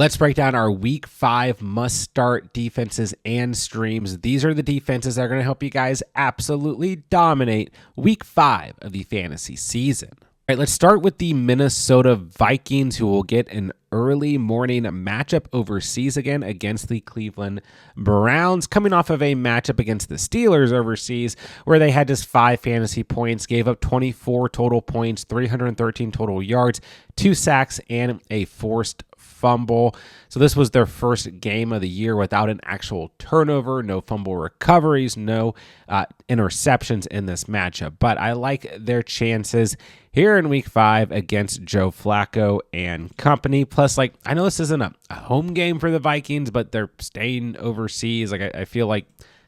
Let's break down our week 5 must-start defenses and streams. These are the defenses that are going to help you guys absolutely dominate week 5 of the fantasy season. All right, let's start with the Minnesota Vikings, who will get an early morning matchup overseas again against the Cleveland Browns, coming off of a matchup against the Steelers overseas where they had just 5 fantasy points, gave up 24 total points, 313 total yards, 2 sacks, and a forced fumble. So this was their first game of the year without an actual turnover, no fumble recoveries, no interceptions in this matchup. But I like their chances here in week 5 against Joe Flacco and company. Plus, I know this isn't a home game for the Vikings, but they're staying overseas. I feel like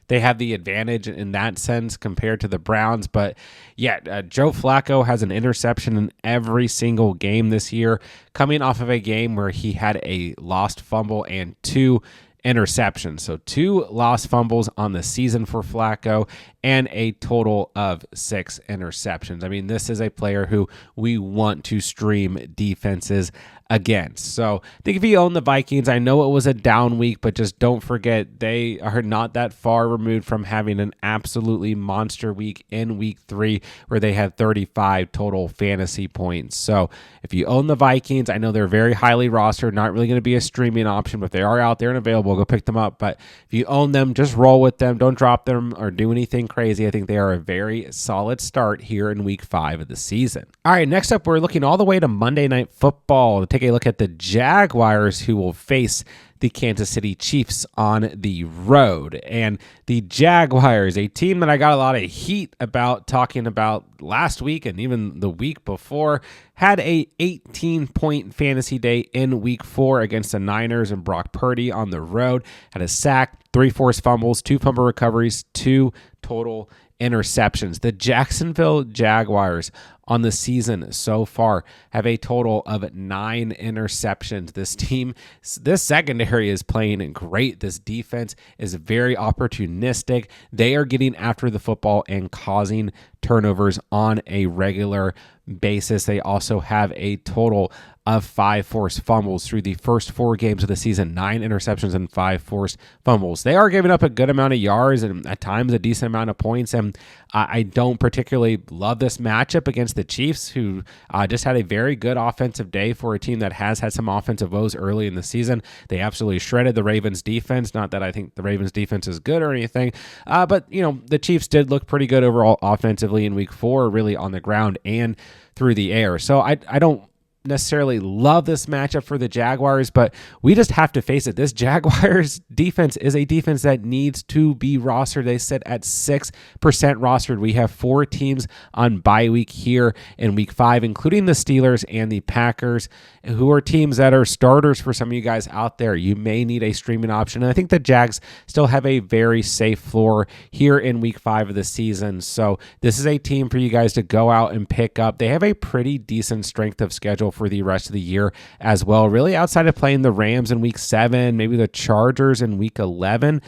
they have the advantage in that sense compared to the Browns. But yeah, Joe Flacco has an interception in every single game this year, coming off of a game where he had a lost fumble and 2 interceptions. So 2 lost fumbles on the season for Flacco and a total of 6 interceptions. I mean, this is a player who we want to stream defenses against. So I think if you own the Vikings, I know it was a down week, but just don't forget they are not that far removed from having an absolutely monster week in week 3 where they had 35 total fantasy points. So if you own the Vikings, I know they're very highly rostered, not really going to be a streaming option, but they are out there and available. Go pick them up. But if you own them, just roll with them. Don't drop them or do anything crazy. I think they are a very solid start here in week 5 of the season. All right, next up, we're looking all the way to Monday Night Football to take a look at the Jaguars, who will face the Kansas City Chiefs on the road. And the Jaguars, a team that I got a lot of heat about talking about last week and even the week before, had a 18-point fantasy day in week 4 against the Niners and Brock Purdy on the road. Had a sack, 3 forced fumbles, 2 fumble recoveries, 2 total interceptions. The Jacksonville Jaguars on the season so far have a total of 9 interceptions. This team, this secondary is playing great. This defense is very opportunistic. They are getting after the football and causing turnovers on a regular basis. They also have a total of 5 forced fumbles through the first 4 games of the season, 9 interceptions and 5 forced fumbles. They are giving up a good amount of yards and at times a decent amount of points. And I don't particularly love this matchup against the Chiefs, who just had a very good offensive day for a team that has had some offensive woes early in the season. They absolutely shredded the Ravens defense. Not that I think the Ravens defense is good or anything, but the Chiefs did look pretty good overall offensively in week 4, really on the ground and through the air. So I don't necessarily love this matchup for the Jaguars, but we just have to face it. This Jaguars defense is a defense that needs to be rostered. They sit at 6% rostered. We have 4 teams on bye week here in week 5, including the Steelers and the Packers, who are teams that are starters for some of you guys out there. You may need a streaming option. And I think the Jags still have a very safe floor here in week 5 of the season. So this is a team for you guys to go out and pick up. They have a pretty decent strength of schedule for the rest of the year as well. Really, outside of playing the Rams in week 7, maybe the Chargers in week 11.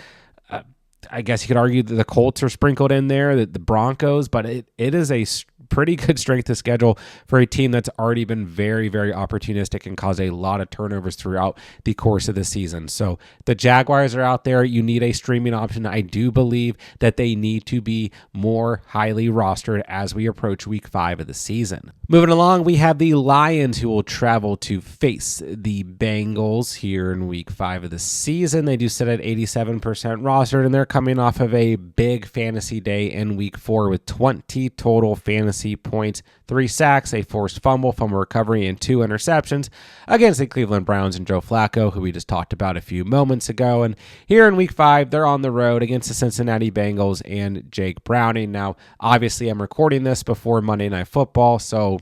I guess you could argue that the Colts are sprinkled in there, the Broncos, but it is a pretty good strength of schedule for a team that's already been very, very opportunistic and caused a lot of turnovers throughout the course of the season. So the Jaguars are out there. You need a streaming option. I do believe that they need to be more highly rostered as we approach week 5 of the season. Moving along, we have the Lions, who will travel to face the Bengals here in week 5 of the season. They do sit at 87% rostered, and they're coming off of a big fantasy day in week 4 with 20 total fantasy points, 3 sacks, a forced fumble recovery, and 2 interceptions against the Cleveland Browns and Joe Flacco, who we just talked about a few moments ago. And here in week 5, they're on the road against the Cincinnati Bengals and Jake Browning. Now, obviously, I'm recording this before Monday Night Football, so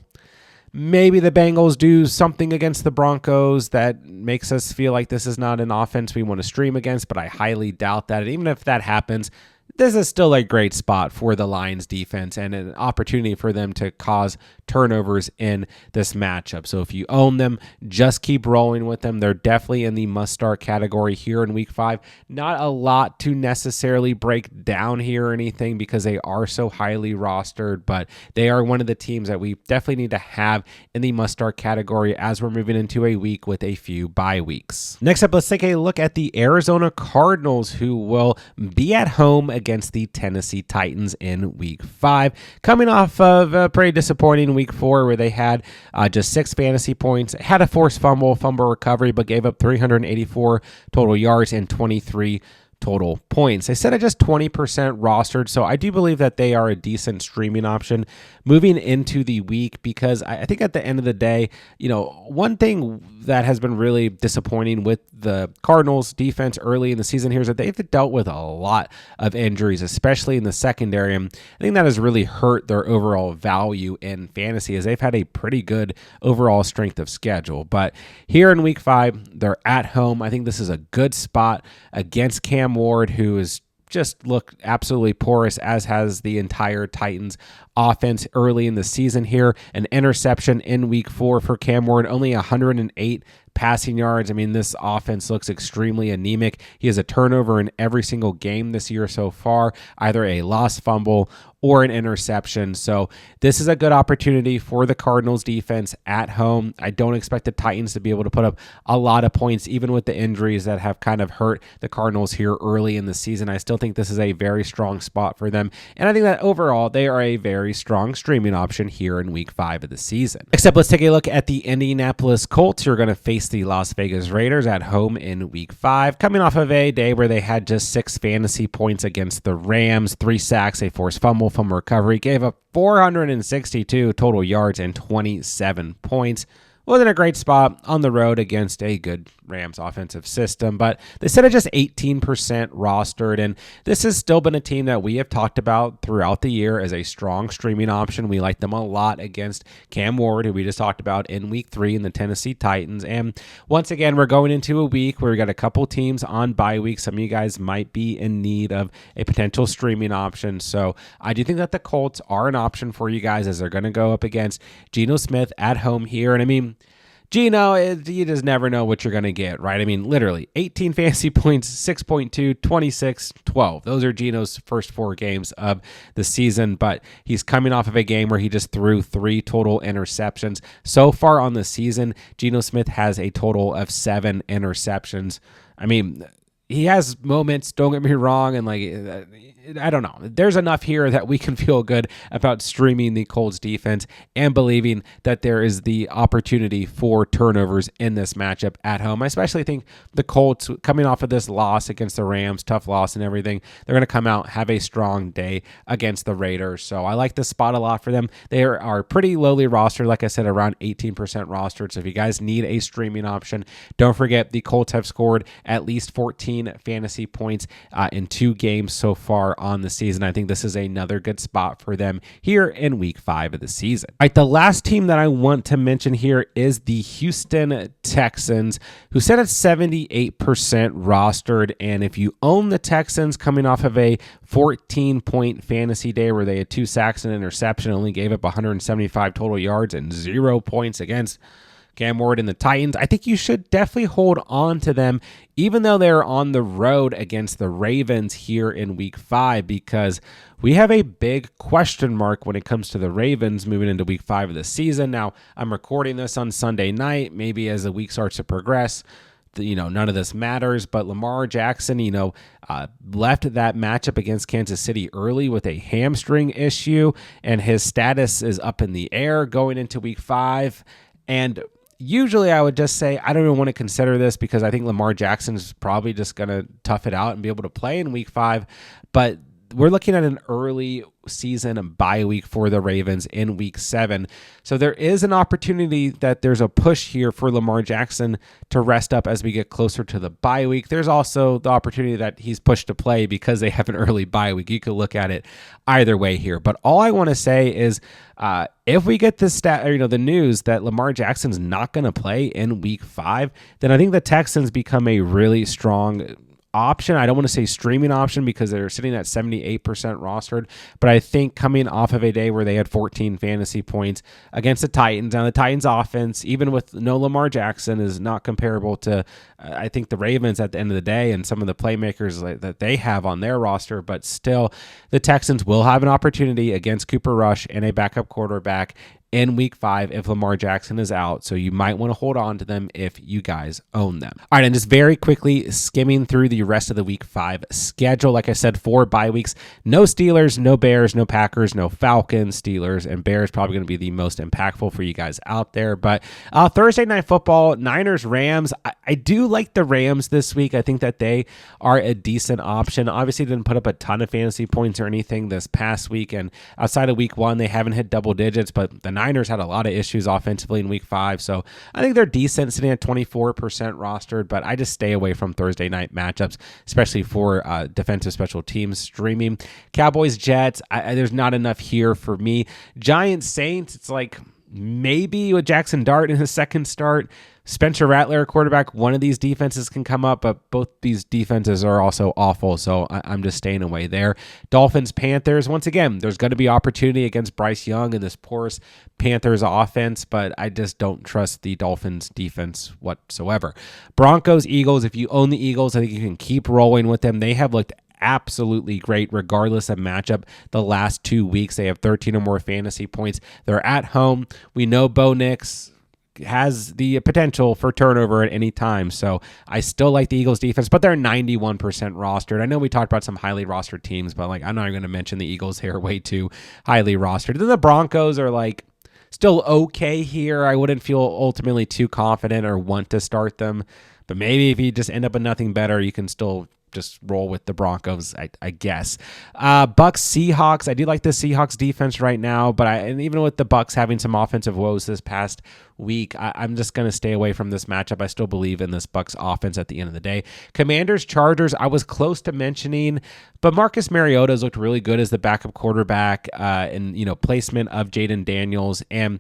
maybe the Bengals do something against the Broncos that makes us feel like this is not an offense we want to stream against, but I highly doubt that. And even if that happens, this is still a great spot for the Lions defense and an opportunity for them to cause turnovers in this matchup. So if you own them, just keep rolling with them. They're definitely in the must-start category here in Week 5. Not a lot to necessarily break down here or anything because they are so highly rostered, but they are one of the teams that we definitely need to have in the must-start category as we're moving into a week with a few bye weeks. Next up, let's take a look at the Arizona Cardinals, who will be at home against the Tennessee Titans in Week 5, coming off of a pretty disappointing Week 4 where they had just 6 fantasy points, had a forced fumble recovery, but gave up 384 total yards and 23 total points. They set at just 20% rostered, so I do believe that they are a decent streaming option moving into the week because I think at the end of the day, one thing that has been really disappointing with the Cardinals defense early in the season here is that they've dealt with a lot of injuries, especially in the secondary, and I think that has really hurt their overall value in fantasy as they've had a pretty good overall strength of schedule. But here in Week 5, they're at home. I think this is a good spot against Cam Ward, who is just looked absolutely porous, as has the entire Titans offense early in the season here. An interception in Week 4 for Cam Ward, only 108 passing yards. I mean, this offense looks extremely anemic. He has a turnover in every single game this year so far, either a lost fumble or an interception. So this is a good opportunity for the Cardinals defense at home. I don't expect the Titans to be able to put up a lot of points, even with the injuries that have kind of hurt the Cardinals here early in the season. I still think this is a very strong spot for them. And I think that overall, they are a very strong streaming option here in Week 5 of the season. Next up, let's take a look at the Indianapolis Colts, who are going to face the Las Vegas Raiders at home in Week 5, coming off of a day where they had just 6 fantasy points against the Rams, 3 sacks, a forced fumble recovery, gave up 462 total yards and 27 points. Wasn't a great spot on the road against a good Rams offensive system, but they set at just 18% rostered, and this has still been a team that we have talked about throughout the year as a strong streaming option. We like them a lot against Cam Ward, who we just talked about in Week 3 in the Tennessee Titans, and once again, we're going into a week where we got a couple teams on bye week. Some of you guys might be in need of a potential streaming option, so I do think that the Colts are an option for you guys as they're going to go up against Geno Smith at home here, and I mean, Geno, you just never know what you're going to get, right? I mean, literally 18 fantasy points, 6.2, 26, 12. Those are Geno's first 4 games of the season, but he's coming off of a game where he just threw 3 total interceptions. So far on the season, Geno Smith has a total of 7 interceptions. I mean, he has moments, don't get me wrong, and I don't know. There's enough here that we can feel good about streaming the Colts defense and believing that there is the opportunity for turnovers in this matchup at home. I especially think the Colts, coming off of this loss against the Rams, tough loss and everything, they're going to come out, have a strong day against the Raiders. So I like this spot a lot for them. They are pretty lowly rostered, like I said, around 18% rostered. So if you guys need a streaming option, don't forget the Colts have scored at least 14 fantasy points in 2 games so far on the season. I think this is another good spot for them here in Week 5 of the season. All right, the last team that I want to mention here is the Houston Texans, who set at 78% rostered. And if you own the Texans, coming off of a 14-point fantasy day where they had 2 sacks and an interception, only gave up 175 total yards and 0 points against Cam Ward and the Titans, I think you should definitely hold on to them, even though they're on the road against the Ravens here in Week 5, because we have a big question mark when it comes to the Ravens moving into Week 5 of the season. Now, I'm recording this on Sunday night. Maybe as the week starts to progress, none of this matters, but Lamar Jackson, left that matchup against Kansas City early with a hamstring issue, and his status is up in the air going into Week 5, and usually I would just say I don't even want to consider this because I think Lamar Jackson is probably just going to tough it out and be able to play in Week 5. But we're looking at an early season bye week for the Ravens in Week 7. So there is an opportunity that there's a push here for Lamar Jackson to rest up as we get closer to the bye week. There's also the opportunity that he's pushed to play because they have an early bye week. You could look at it either way here. But all I want to say is if we get this the news that Lamar Jackson's not going to play in Week 5, then I think the Texans become a really strong option. I don't want to say streaming option because they're sitting at 78% rostered, but I think coming off of a day where they had 14 fantasy points against the Titans, now the Titans offense, even with no Lamar Jackson, is not comparable to, I think, the Ravens at the end of the day and some of the playmakers that they have on their roster, but still the Texans will have an opportunity against Cooper Rush and a backup quarterback in week 5 if Lamar Jackson is out. So you might want to hold on to them if you guys own them. All right, and just very quickly skimming through the rest of the week 5 schedule. Like I said, 4 bye weeks. No Steelers, no Bears, no Packers, no Falcons. Steelers and Bears probably going to be the most impactful for you guys out there. But Thursday Night Football, Niners, Rams. I do like the Rams this week. I think that they are a decent option. Obviously didn't put up a ton of fantasy points or anything this past week. And outside of week 1, they haven't hit double digits, but the Niners had a lot of issues offensively in week 5, so I think they're decent, sitting at 24% rostered, but I just stay away from Thursday night matchups, especially for defensive special teams streaming. Cowboys, Jets, there's not enough here for me. Giants, Saints, it's like maybe with Jackson Dart in his second start. Spencer Rattler, quarterback, one of these defenses can come up, but both these defenses are also awful, so I'm just staying away there. Dolphins, Panthers, once again, there's going to be opportunity against Bryce Young and this porous Panthers offense, but I just don't trust the Dolphins defense whatsoever. Broncos, Eagles, if you own the Eagles, I think you can keep rolling with them. They have looked absolutely great regardless of matchup. The last 2 weeks, they have 13 or more fantasy points. They're at home. We know Bo Nix has the potential for turnover at any time. So I still like the Eagles defense, but they're 91% rostered. I know we talked about some highly rostered teams, but I'm not even going to mention the Eagles here, way too highly rostered. Then the Broncos are still okay here. I wouldn't feel ultimately too confident or want to start them, but maybe if you just end up with nothing better, you can still just roll with the Broncos, I guess. Bucks, Seahawks. I do like the Seahawks defense right now, but and even with the Bucks having some offensive woes this past week, I'm just going to stay away from this matchup. I still believe in this Bucks offense at the end of the day. Commanders, Chargers, I was close to mentioning, but Marcus Mariota's looked really good as the backup quarterback and placement of Jaden Daniels, and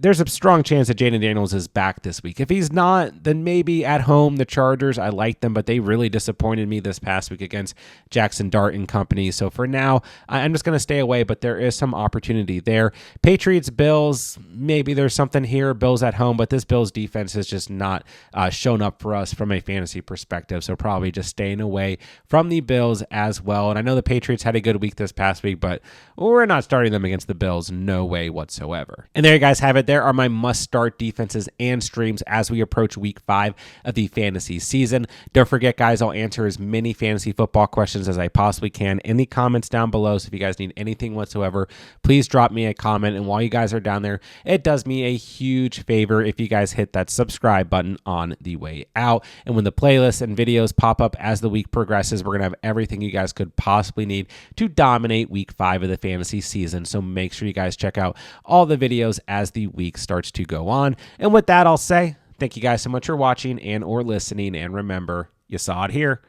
there's a strong chance that Jaden Daniels is back this week. If he's not, then maybe at home, the Chargers, I like them, but they really disappointed me this past week against Jackson Dart and company. So for now, I'm just going to stay away, but there is some opportunity there. Patriots, Bills, maybe there's something here. Bills at home, but this Bills defense has just not shown up for us from a fantasy perspective. So probably just staying away from the Bills as well. And I know the Patriots had a good week this past week, but we're not starting them against the Bills. No way whatsoever. And there you guys have it. There are my must-start defenses and streams as we approach week 5 of the fantasy season. Don't forget, guys, I'll answer as many fantasy football questions as I possibly can in the comments down below. So if you guys need anything whatsoever, please drop me a comment. And while you guys are down there, it does me a huge favor if you guys hit that subscribe button on the way out. And when the playlists and videos pop up as the week progresses, we're going to have everything you guys could possibly need to dominate week 5 of the fantasy season. So make sure you guys check out all the videos as the week starts to go on. And with that, I'll say thank you guys so much for watching and or listening. And remember, you saw it here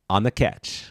on The Catch.